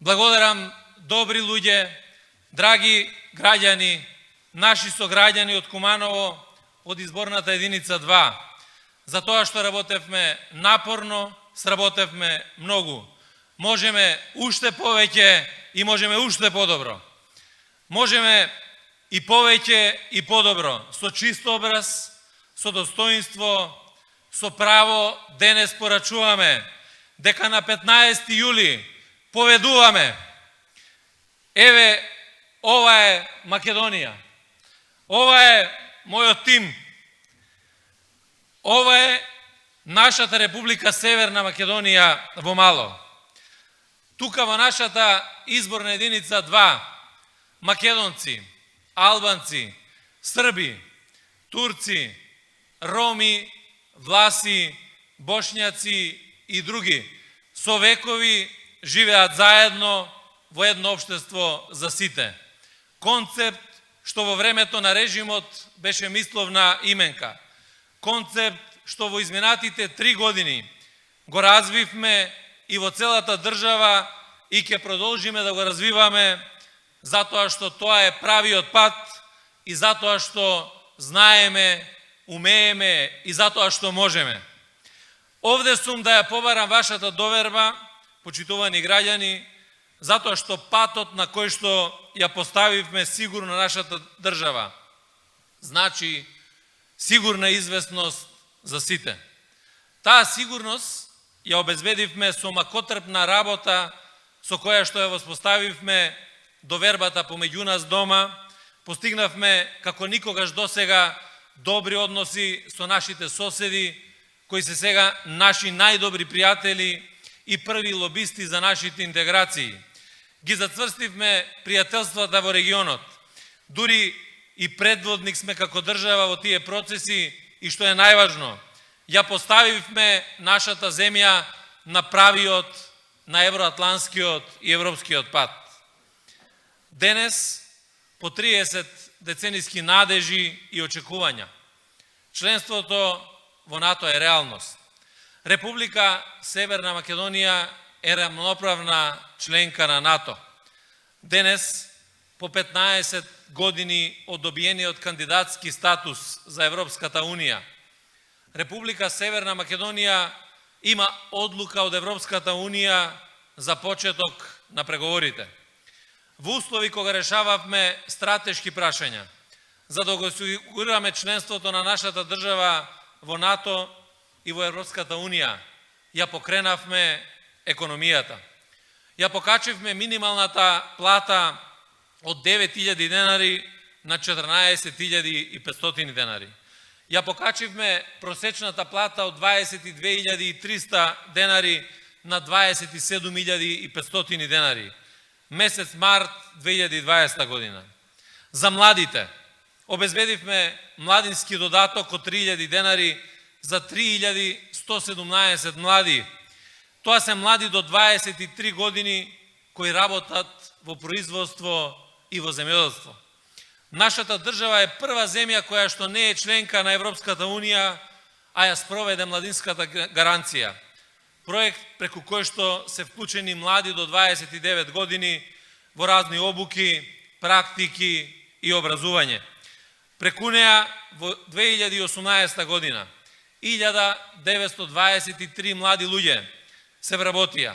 Благодарам добри луѓе, драги граѓани, наши сограѓани од Куманово, од изборната единица 2, за тоа што работевме напорно, сработевме многу. Можеме уште повеќе и можеме уште подобро. Можеме и повеќе и подобро, со чист образ, со достоинство, со право денес порачуваме дека на 15 јули победуваме. Еве, ова е Македонија. Ова е мојот тим. Ова е нашата Република Северна Македонија во мало. Тука во нашата изборна единица 2, македонци, албанци, срби, турци, роми, власи, бошњаци и други со векови живеат заедно во едно општество за сите. Концепт што во времето на режимот беше мисловна именка. Концепт што во изминатите 3 години го развивме и во целата држава и ќе продолжиме да го развиваме затоа што тоа е правиот пат и затоа што знаеме, умееме и затоа што можеме. Овде сум да ја побарам вашата доверба, почитувани граѓани, затоа што патот на кој што ја поставивме сигурно нашата држава, значи сигурна известност за сите. Таа сигурност ја обезбедивме со макотрпна работа со која што ја воспоставивме довербата помеѓу нас дома, постигнавме како никогаш досега добри односи со нашите соседи, кои се сега наши најдобри пријатели и први лобисти за нашите интеграции. Ги зацврстивме пријателствата во регионот. Дури и предводник сме како држава во тие процеси и што е најважно, ја поставивме нашата земја на правиот, на евроатланскиот и европскиот пат. Денес, по 30 децениски надежи и очекувања, членството во НАТО е реалност. Република Северна Македонија е рамноправна членка на НАТО. Денес, по 15 години од добиениот кандидатски статус за Европската Унија, Република Северна Македонија има одлука од Европската Унија за почеток на преговорите. Во услови кога решававме стратешки прашања, за да го осигураме членството на нашата држава во НАТО и во Европската Унија, ја покренавме економијата. Ја покачивме минималната плата од 9.000 денари на 14.500 денари. Ја покачивме просечната плата од 22.300 денари на 27.500 денари. Месец март 2020 година. За младите обезбедивме младински додаток од 3.000 денари за 3.117 млади. Тоа се млади до 23 години кои работат во производство и во земјоделство. Нашата држава е прва земја која што не е членка на Европската Унија, а ја спроведе младинската гаранција. Проект преку кој што се вклучени млади до 29 години во разни обуки, практики и образување. Преку неа во 2018 година 1923 млади луѓе се вработија.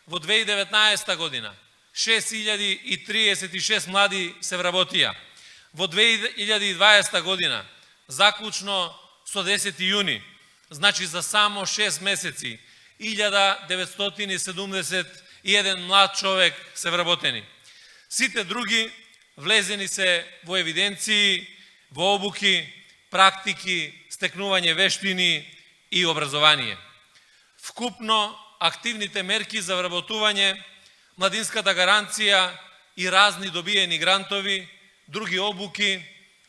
Во 2019 година 6036 млади се вработија. Во 2020 година, заклучно со 10 јуни, значи за само 6 месеци, 1971 млад човек се вработени. Сите други влезени се во евиденции, во обуки, практики, стекнување вештини и образование. Вкупно, активните мерки за вработување, младинската гаранција и разни добиени грантови, други обуки,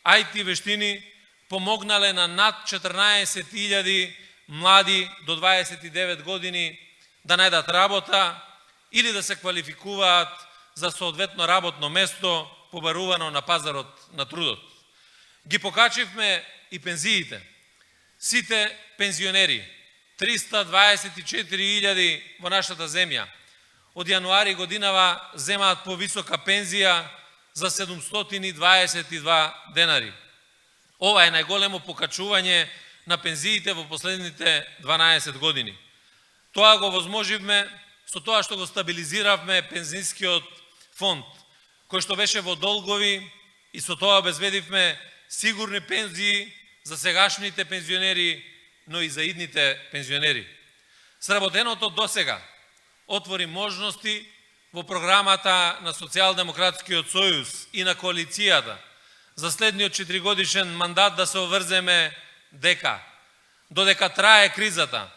IT вештини, помогнале на над 14.000 млади до 29 години да најдат работа или да се квалификуваат за соодветно работно место побарувано на пазарот на трудот. Ги покачивме и пензиите. Сите пензионери, 324.000 во нашата земја, од јануари годинава земаат повисока пензија за 722 денари. Ова е најголемо покачување на пензиите во последните 12 години. Тоа го возможивме со тоа што го стабилизиравме пензискиот фонд, кој што беше во долгови, и со тоа обезбедивме сигурни пензии за сегашните пензионери, но и за идните пензионери. Сработеното досега отвори можности во програмата на Социјалдемократскиот сојуз и на коалицијата за следниот 4-годишен мандат да се обврземе дека додека трае кризата,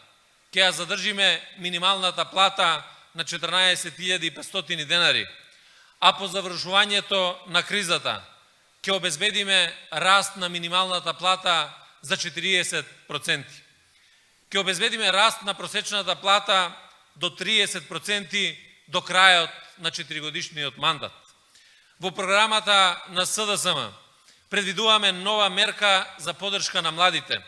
ќе ја задржиме минималната плата на 14.500 денари, а по завршувањето на кризата ќе обезбедиме раст на минималната плата за 40%. Ќе обезбедиме раст на просечната плата до 30% до крајот на 4-годишниот мандат. Во програмата на СДСМ предвидуваме нова мерка за поддршка на младите,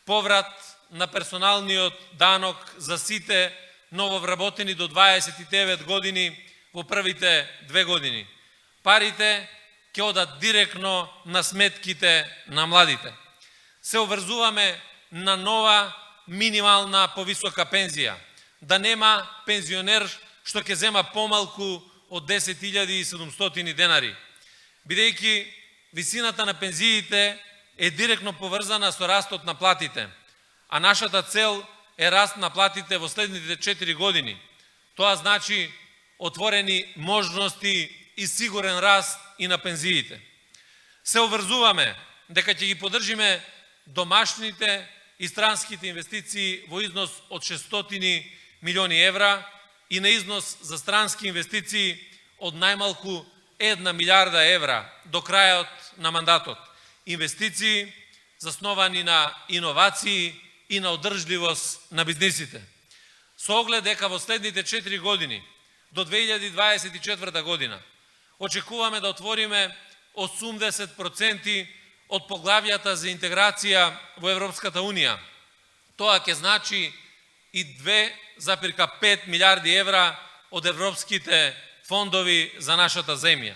поврат на персоналниот данок за сите нововработени до 29 години во првите 2 години. Парите ќе одат директно на сметките на младите. Се обврзуваме на нова минимална повисока пензија, да нема пензионер што ќе зема помалку од 10.700 денари, бидејќи висината на пензиите е директно поврзана со растот на платите, а нашата цел е раст на платите во следните 4 години. Тоа значи отворени можности и сигурен раст и на пензиите. Се обврзуваме дека ќе ги поддржиме домашните и странските инвестиции во износ од 600 милиони евра и на износ за странски инвестиции од најмалку 1 милиарда евра до крајот на мандатот. Инвестиции засновани на иновации и на одржливост на бизнисите. Со оглед дека во следните 4 години до 2024 година очекуваме да отвориме 80% од поглавјата за интеграција во Европската Унија. Тоа ќе значи и 2,5 милиарди евра од европските фондови за нашата земја.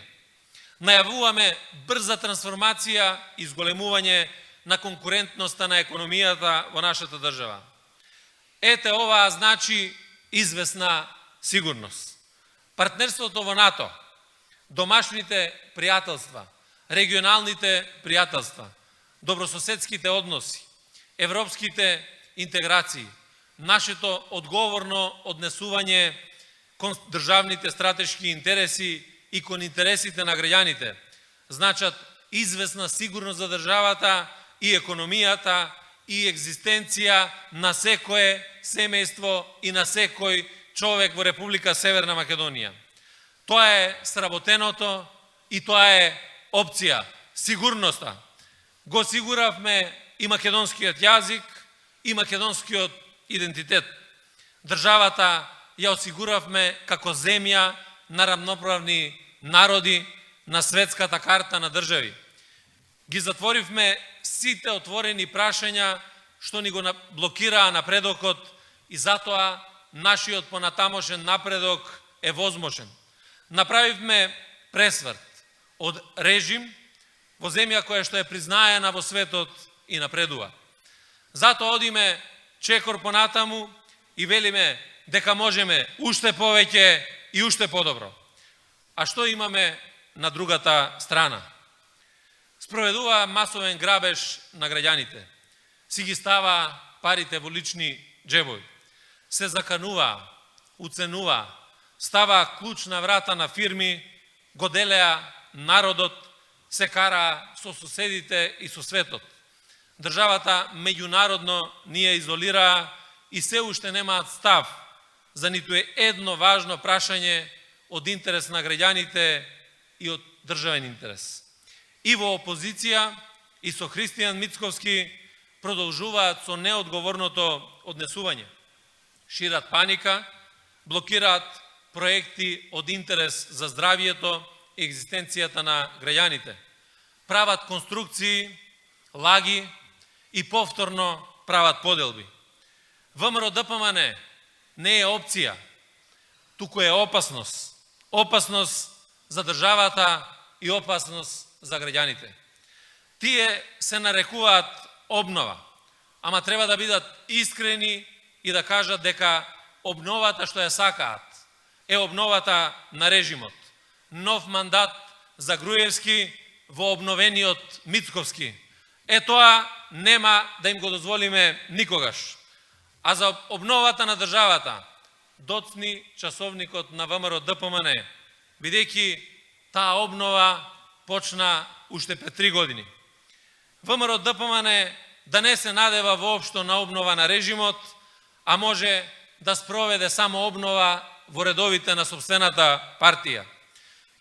Најавуваме брза трансформација и зголемување на конкурентноста на економијата во нашата држава. Ете, ова значи известна сигурност. Партнерството во НАТО, домашните пријателства, регионалните пријателства, добрососедските односи, европските интеграции, нашето одговорно однесување кон државните стратешки интереси и кон интересите на граѓаните, значат известна сигурност за државата и економијата и екзистенција на секое семејство и на секој човек во Република Северна Македонија. Тоа е сработеното и тоа е опција. Сигурноста. Го сигуравме и македонскиот јазик, и македонскиот идентитет. Државата ја осигуравме како земја на рамноправни народи на светската карта на држави. Ги затворивме сите отворени прашања што ни го блокираа напредокот и затоа нашиот понатамошен напредок е возможен. Направивме пресврт од режим во земја која што е признаена во светот и напредува. Затоа одиме чекор понатаму и велиме дека можеме уште повеќе и уште подобро. А што имаме на другата страна? Спроведува масовен грабеж на граѓаните. Си ги става парите во лични џебови. Се заканува, уценува, става клуч на врата на фирми, го делеа народот, се кара со соседите и со светот. Државата меѓународно ни ја изолираа и се уште немаат став за ниту едно важно прашање од интерес на граѓаните и од државен интерес. И во опозиција, и со Христијан Мицковски продолжуваат со неодговорното однесување. Шират паника, блокираат проекти од интерес за здравието и екзистенцијата на граѓаните. Прават конструкции, лаги и повторно прават поделби. ВМРО ДПМН не е опција. туку е опасност. Опасност за државата и опасност за граѓаните. Тие се нарекуваат обнова, ама треба да бидат искрени и да кажат дека обновата што ја сакаат е обновата на режимот. Нов мандат за Груевски во обновениот Мицковски. Тоа нема да им го дозволиме никогаш. А за обновата на државата доцни часовникот на ВМРО ДПМН, бидејќи таа обнова почна уште пред 3 години. ВМРО ДПМН да не се надева воопшто на обнова на режимот, а може да спроведе само обнова во редовите на собствената партија.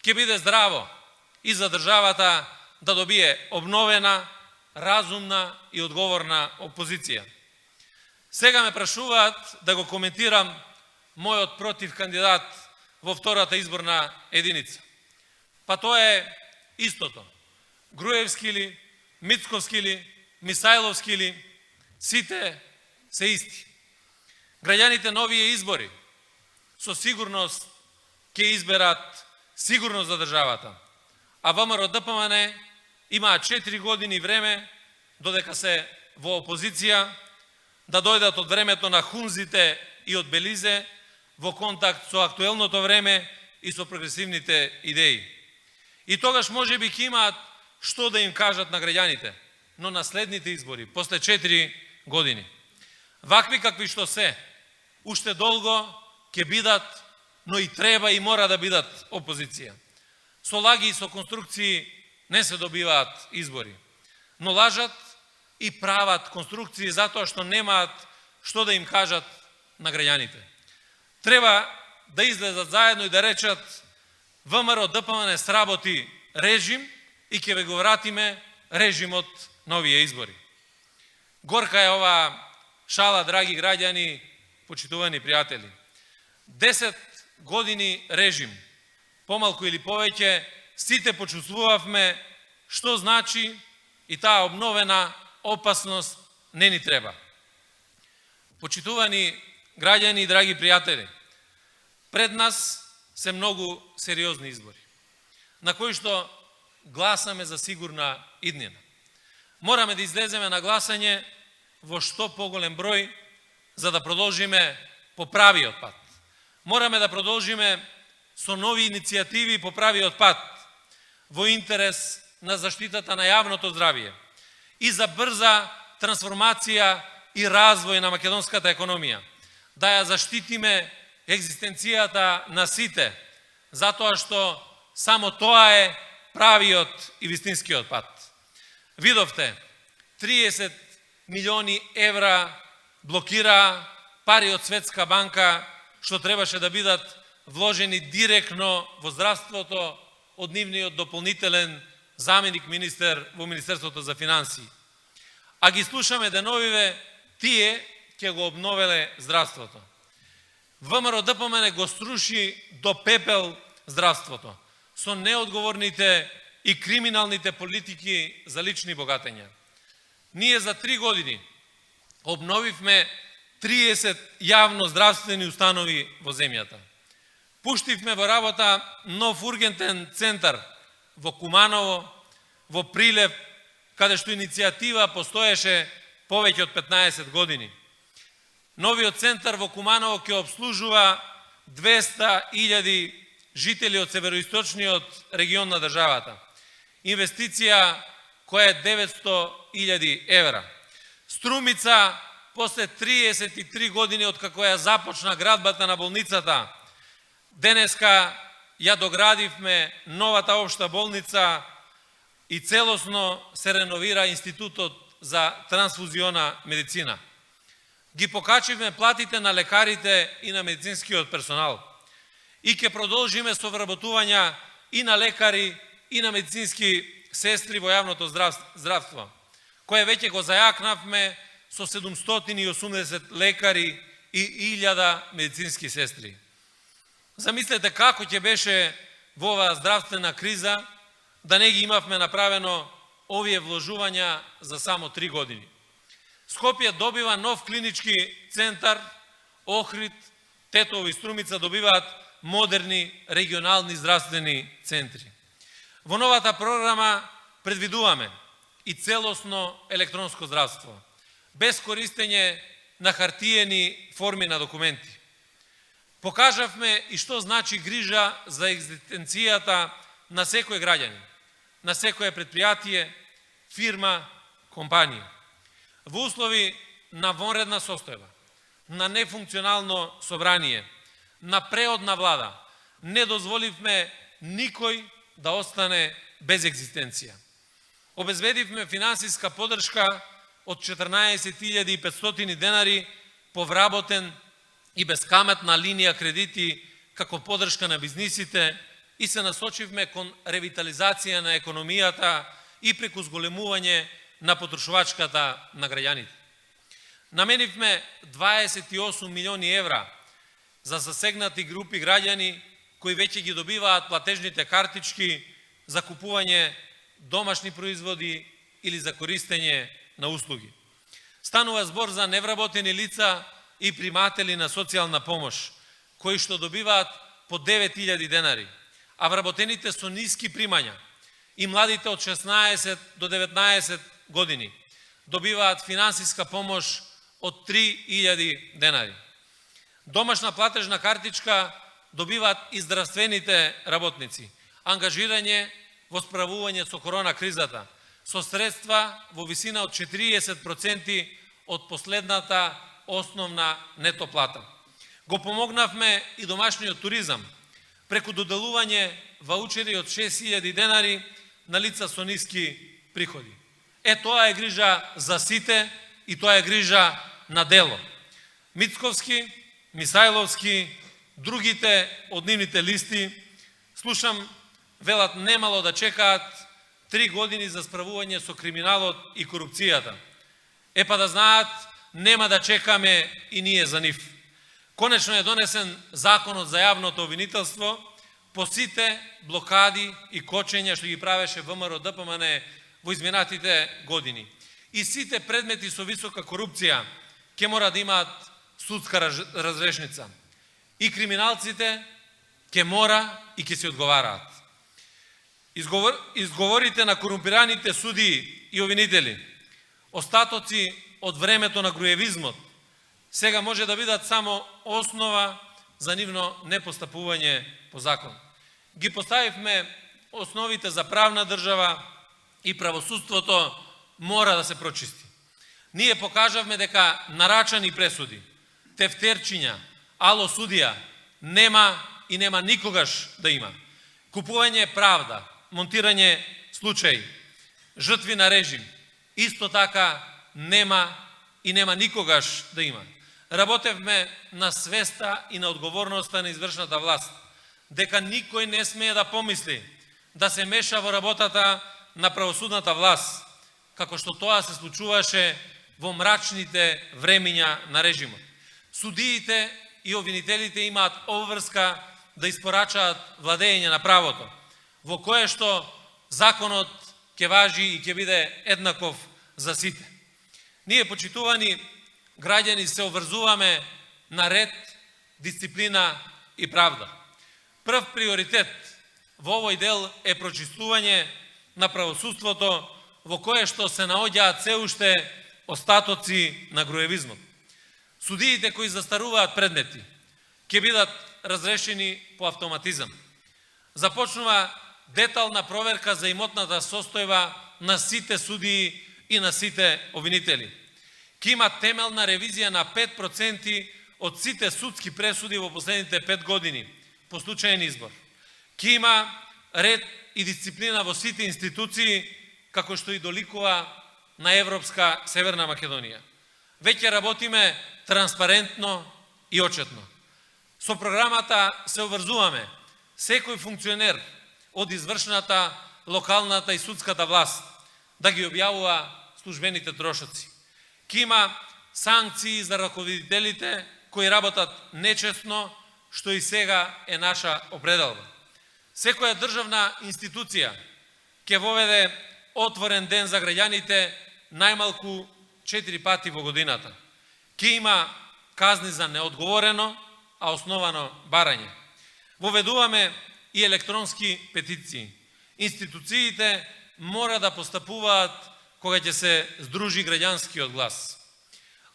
Ќе биде здраво и за државата да добие обновена, разумна и одговорна опозиција. Сега ме прашуваат да го коментирам мојот против кандидат во втората изборна единица. Па тоа е истото. Груевски ли, Мицковски ли, Мисајловски ли, сите се исти. Граѓаните на овие избори со сигурност ќе изберат сигурност за државата. А ВМРО ДПМН имаат 4 години време додека се во опозиција да дојдат од времето на Хунзите и од Белизе во контакт со актуелното време и со прогресивните идеи. И тогаш може би ќе имаат што да им кажат на граѓаните, но на следните избори, после 4 години. Вакви какви што се, уште долго ќе бидат, но и треба и мора да бидат опозиција. Со лаги и со конструкции не се добиваат избори, но лажат и прават конструкции затоа што немаат што да им кажат на граѓаните. Треба да излезат заедно и да речат ВМРО ДПМН сработи режим и ќе ве го вратиме режимот на овие избори. Горка е ова шала, драги граѓани, почитувани пријатели. 10 години режим, помалку или повеќе, сите почувствувавме што значи и таа обновена опасност не ни треба. Почитувани граѓани и драги пријатели, пред нас се многу сериозни избори, на кои што гласаме за сигурна иднина. Мораме да излеземе на гласање во што поголем број, за да продолжиме по правиот пат. Мораме да продолжиме со нови иницијативи по правиот пат, во интерес на заштитата на јавното здравје и за брза трансформација и развој на македонската економија. Да ја заштитиме екзистенцијата на сите, затоа што само тоа е правиот и вистинскиот пат. Видовте, 30 милиони евра блокира пари од Светска банка, што требаше да бидат вложени директно во здравството од нивниот дополнителен заменик министер во Министерството за финансии. А ги слушаме деновиве, тие ќе го обновеле здравството. ВМРО ДПМН го струши до пепел здравството со неодговорните и криминалните политики за лични богатења. Ние за 3 години обновивме 30 јавно здравствени установи во земјата. Пуштивме во работа нов ургентен центар во Куманово, во Прилеп, каде што иницијатива постоеше повеќе од 15 години. Новиот центар во Куманово ќе обслужува 200.000 жители од североисточниот регион на државата. Инвестиција која е 900.000 евра. Струмица, после 33 години од како ја започна градбата на болницата, денеска ја доградивме новата општа болница и целосно се реновира Институтот за трансфузиона медицина. Ги покачивме платите на лекарите и на медицинскиот персонал. И ќе продолжиме со вработувања и на лекари и на медицински сестри во јавното здравство, кое веќе го зајакнавме со 780 лекари и 1000 медицински сестри. Замислете како ќе беше во оваа здравствена криза да не ги имавме направено овие вложувања за само 3 години. Скопје добива нов клинички центар, Охрид, Тетово и Струмица добиваат модерни регионални здравствени центри. Во новата програма предвидуваме и целосно електронско здравство, без користење на хартиени форми на документи. Покажавме и што значи грижа за екзистенцијата на секој граѓанин, на секое предпријатие, фирма, компанија. Во услови на вонредна состојба, на нефункционално собрание, на преодна влада, не дозволивме никој да остане без екзистенција. Обезбедивме финансиска поддршка од 14.500 денари по вработен и безкаmatна линија кредити како поддршка на бизнисите и се насочивме кон ревитализација на економијата и преку зголемување на потрошувачката на граѓаните. Наменивме 28 милиони евра за засегнати групи граѓани кои веќе ги добиваат платежните картички за купување домашни производи или за користење на услуги. Станува збор за невработени лица и приматели на социјална помош, кои што добиваат по 9000 денари, а вработените со ниски примања и младите од 16 до 19 години добиваат финансиска помош од 3000 денари. Домашна платежна картичка добиваат и здравствените работници, ангажирање во справување со корона кризата, со средства во висина од 40% од последната основна нето плата. Го помогнавме и домашниот туризам, преку доделување ваучери од 6000 денари на лица со ниски приходи. Тоа е грижа за сите и тоа е грижа на дело. Мицковски, Мисајловски, другите од нивните листи, слушам, велат немало да чекаат 3 години за справување со криминалот и корупцијата. Па да знаат, нема да чекаме и ние за нив. Конечно е донесен законот за јавното обвинителство по сите блокади и кочења што ги правеше ВМРО ДПМН во изминатите години. И сите предмети со висока корупција ќе мора да имаат судска разрешница. И криминалците ќе мора и ќе се одговараат. Изговорите на корумпираните судии и обвинители, остатоци од времето на груевизмот, сега може да бидат само основа за нивно непостапување по закон. Ги поставивме основите за правна држава и правосудството мора да се прочисти. Ние покажавме дека нарачани пресуди, тефтерчиња, ало судија нема и нема никогаш да има. Купување правда, монтирање случаи, жртви на режим, исто така нема и нема никогаш да има. Работевме на свеста и на одговорноста на извршната власт, дека никој не смее да помисли да се меша во работата на правосудната власт, како што тоа се случуваше во мрачните времиња на режимот. Судиите и обвинителите имаат обврска да испорачаат владење на правото, во кое што законот ќе важи и ќе биде еднаков за сите. Ние, почитувани граѓани, се обврзуваме на ред, дисциплина и правда. Прв приоритет во овој дел е прочистување на правосудството, во кое што се наоѓаат се уште остатоци на груевизмот. Судиите кои застаруваат предмети ќе бидат разрешени по автоматизам. Започнува детална проверка за имотната состојба на сите судии и на сите обвинители. Ќе има темелна ревизија на 5% од сите судски пресуди во последните 5 години по случаен избор. Ќе има ред и дисциплина во сите институции, како што и доликува на Европска Северна Македонија. Веќе работиме транспарентно и очетно. Со програмата се обврзуваме секој функционер од извршната, локалната и судската власт да ги објавува службените трошоци. Ќе има санкции за раководителите кои работат нечесно, што и сега е наша определба. Секоја државна институција ќе воведе отворен ден за граѓаните најмалку 4 пати во годината. Ќе има казни за неодговорено, а основано барање. Воведуваме и електронски петиции. Институциите мора да постапуваат кога ќе се здружи граѓанскиот глас.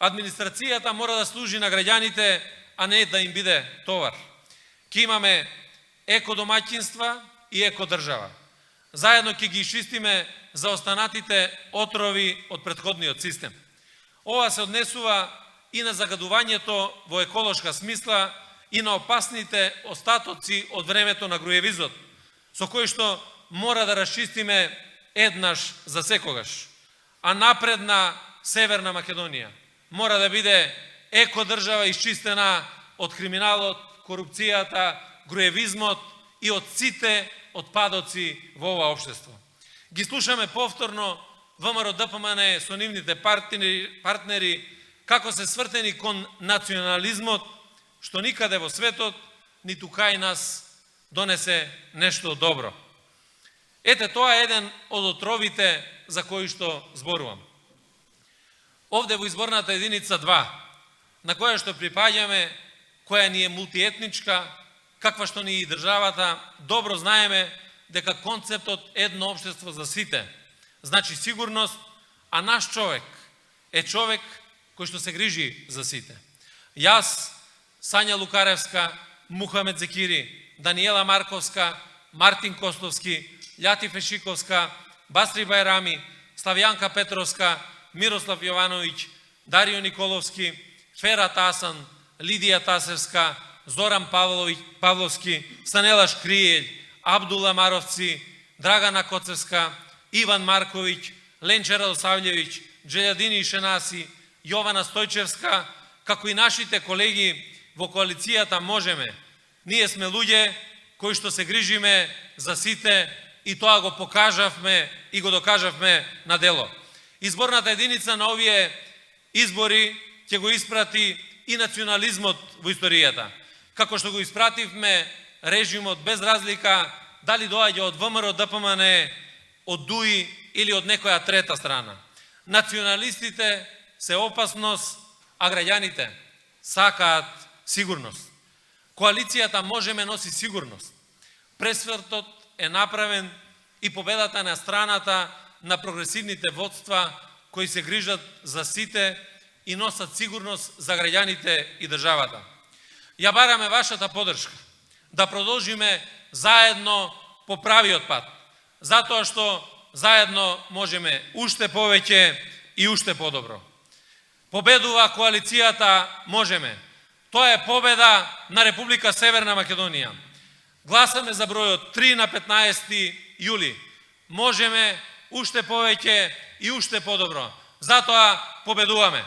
Администрацијата мора да служи на граѓаните, а не да им биде товар. Ке имаме екодомаќинства и екодржава. Заедно ќе ги изчистиме за останатите отрови од претходниот систем. Ова се однесува и на загадувањето во еколошка смисла и на опасните остатоци од времето на груевизот, со кои што мора да расчистиме еднаш за секогаш. А напредна Северна Македонија мора да биде екодржава изчистена од криминалот, корупцијата, груевизмот и од сите отпадоци во ова општество. Ги слушаме повторно ВМРО-ДПМН со нивните партнери како се свртени кон национализмот, што никаде во светот, ниту кај нас донесе нешто добро. Ете, тоа е еден од отровите за кои што зборувам. Овде во изборната единица 2, на која што припаѓаме, која ни е мултиетничка, каква што ни е државата, добро знаеме дека концептот едно општество за сите значи сигурност, а наш човек е човек кој што се грижи за сите. Јас, Сања Лукаревска, Мухамед Зекири, Даниела Марковска, Мартин Костовски, Љати Фешиковска, Басри Бајрами, Славјанка Петровска, Мирослав Јовановиќ, Дарио Николовски, Ферат Асан, Лидија Тасевска, Зоран Павловски, Станела Шкријелј, Абдула Маровци, Драгана Коцевска, Иван Марковиќ, Ленче Радосављевиќ, Джелјадини Шенаси, Јована Стојчевска, како и нашите колеги во коалицијата Можеме. Ние сме луѓе кои што се грижиме за сите и тоа го покажавме и го докажавме на дело. Изборната единица на овие избори ќе го испрати и национализмот во историјата. Како што го испративме режимот без разлика дали доаѓа од ВМРО, ДПМН, од ДУИ или од некоја трета страна. Националистите се опасност, а граѓаните сакаат сигурност. Коалицијата Можеме носи сигурност. Пресвртот е направен и победата на страната на прогресивните водства кои се грижат за сите и носат сигурност за граѓаните и државата. Ја бараме вашата поддршка да продолжиме заедно по правиот пат, затоа што заедно можеме уште повеќе и уште подобро. Победува коалицијата Можеме. Тоа е победа на Република Северна Македонија. Гласаме за бројот 3 на 15 јули. Можеме уште повеќе и уште подобро. Затоа победуваме.